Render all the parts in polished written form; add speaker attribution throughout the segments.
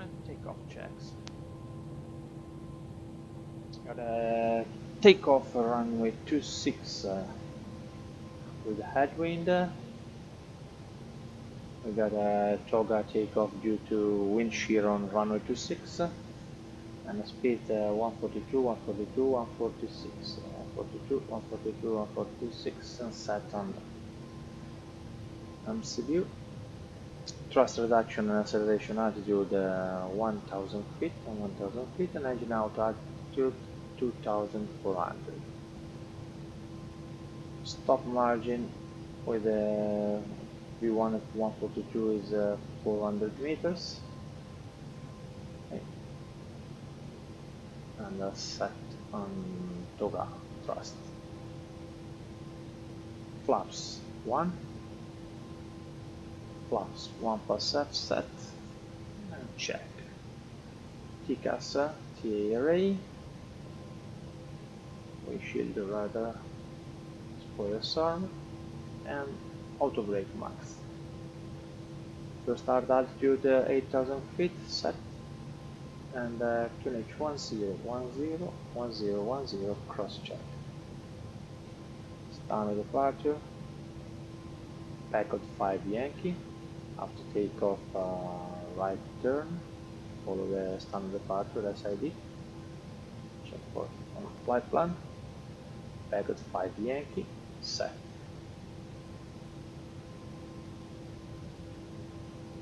Speaker 1: and takeoff checks. Got a takeoff runway 26 with headwind. We got a toga takeoff due to wind shear on runway 26 and a speed 142, 142, 146, 142, 142, 146 and set on MCU. Thrust reduction and acceleration altitude 1000 feet and 1000 feet and engine out altitude 2400. Stop margin with a V1 at 142 is 400 meters. Okay. And set on toga thrust. Flaps 1. Flaps 1 plus F set and check. TCAS, TA array, windshield radar, spoiler arm, and auto brake max. To start altitude 8000 feet set and QNH 10101010 cross check. Standard departure, Packard 5 Yankee. After takeoff, right turn, follow the standard departure SID. Check for flight plan. Packard 5 Yankee, set.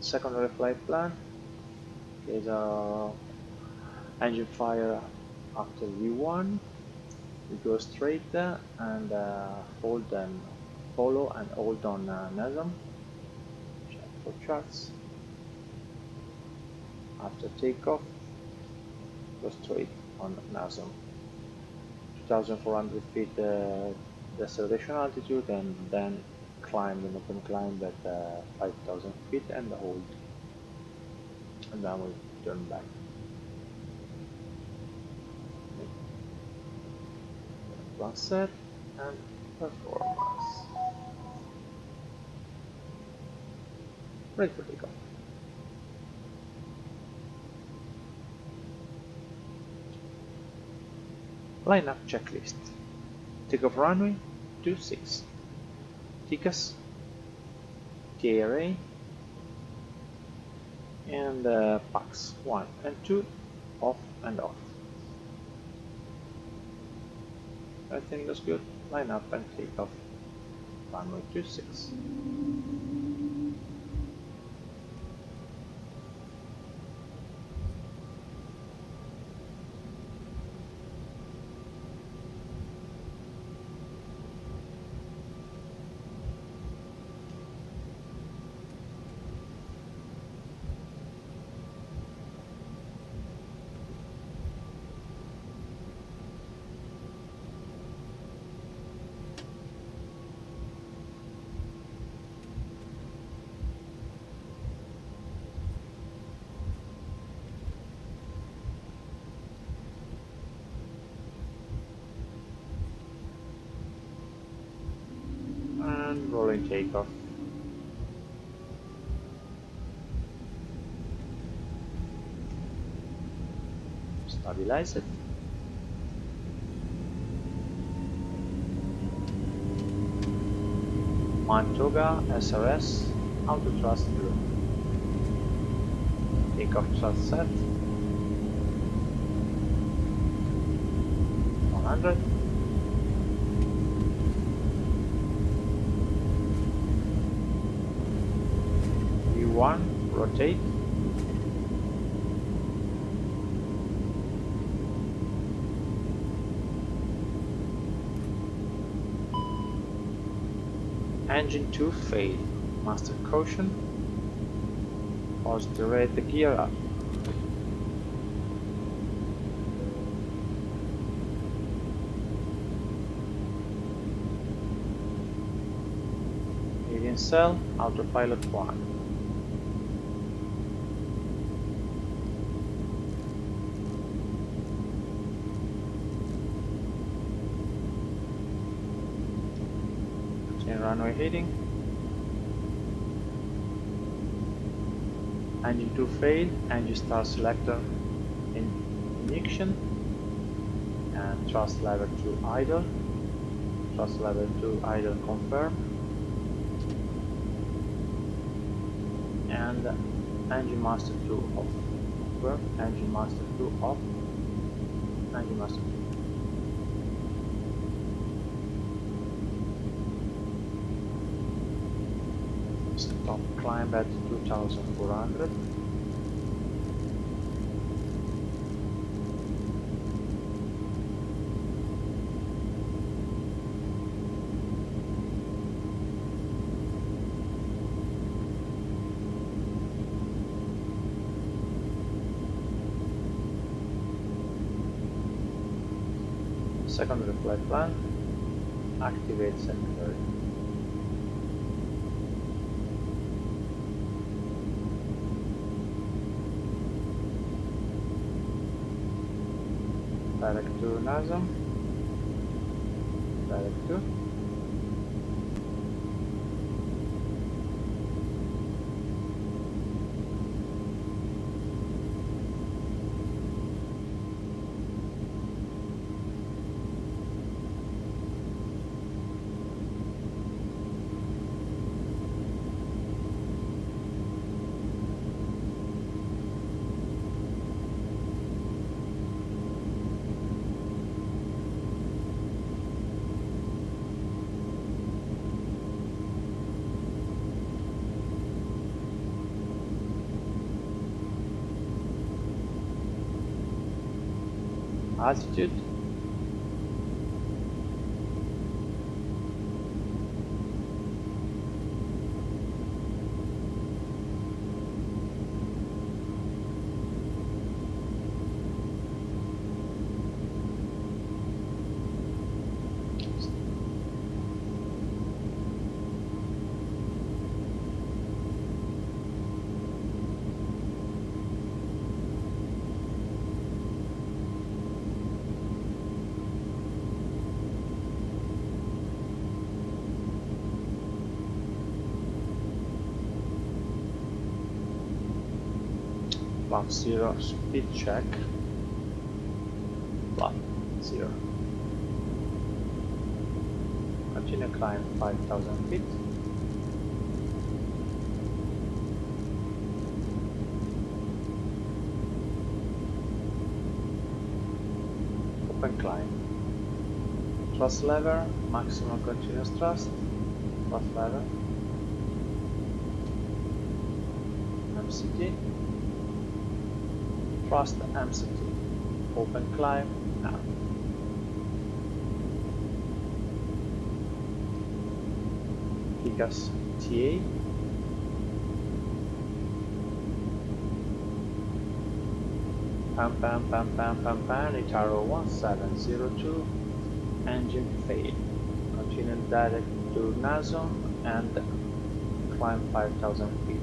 Speaker 1: Secondary flight plan is engine fire after V1. We go straight and hold and follow and hold on NASM. Check for charts. After takeoff, go straight on NASM. 2400 feet deceleration altitude and then climb an open climb at 5000 feet and hold. And then we turn back. Plan set and performance. Ready for takeoff. Lineup checklist. Takeoff runway 26. TCAS, TA array, and PAX 1 and 2 off and off. Everything looks good. Line up and take off runway 26. And rolling takeoff. Stabilize it. Mantoga SRS auto thrust blue. Takeoff thrust set. 100. V1 rotate. Engine 2 fail. Master caution. Pause to rate the gear up. Median cell, autopilot 1. Runway heading. Engine 2 fail, engine start selector in ignition, and thrust lever to idle, thrust lever to idle confirm, and engine master 2 off, confirm, engine master 2 off, engine master 2. Stop climb at 2400. Secondary flight plan, activate secondary. Direct to NASA, direct to. Altitude, flap 0, speed check, flap 0. Continue climb 5000 feet. Open climb. Thrust lever, maximum continuous thrust, thrust lever, MCT, thrust MCT, open climb now. Kikas TA, pam, Itaro 1702, engine fail. Continue direct to Nazon and climb 5000 feet.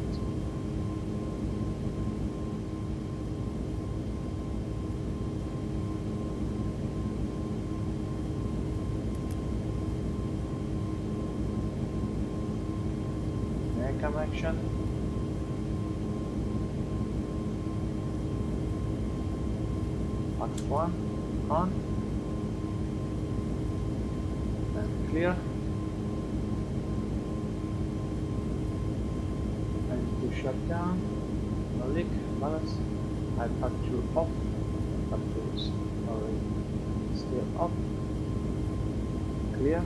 Speaker 1: Cam action. Max 1 on and clear, and to shut down, no leak, balance, I pack 2 off, pack 2 is already still off, clear,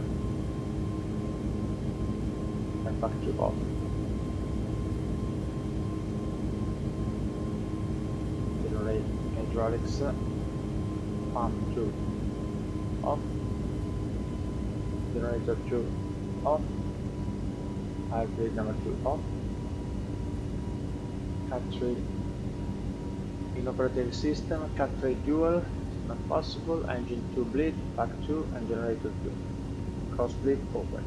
Speaker 1: I pack 2 off. Generate hydraulics, pump 2 off, generator 2 off, hybrid number 2 off, cat 3 inoperative system, cat 3 dual, not possible, engine 2 bleed, pack 2 and generator 2, cross bleed open,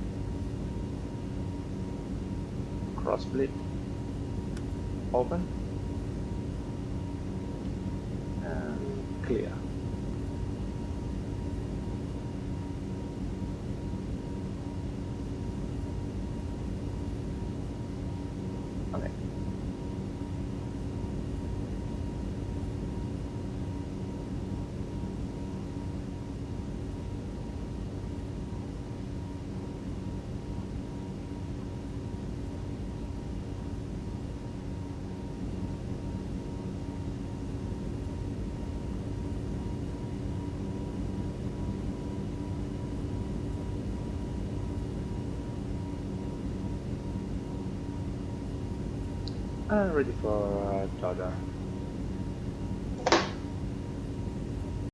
Speaker 1: cross bleed open, and clear. Okay. Ready for Jordan.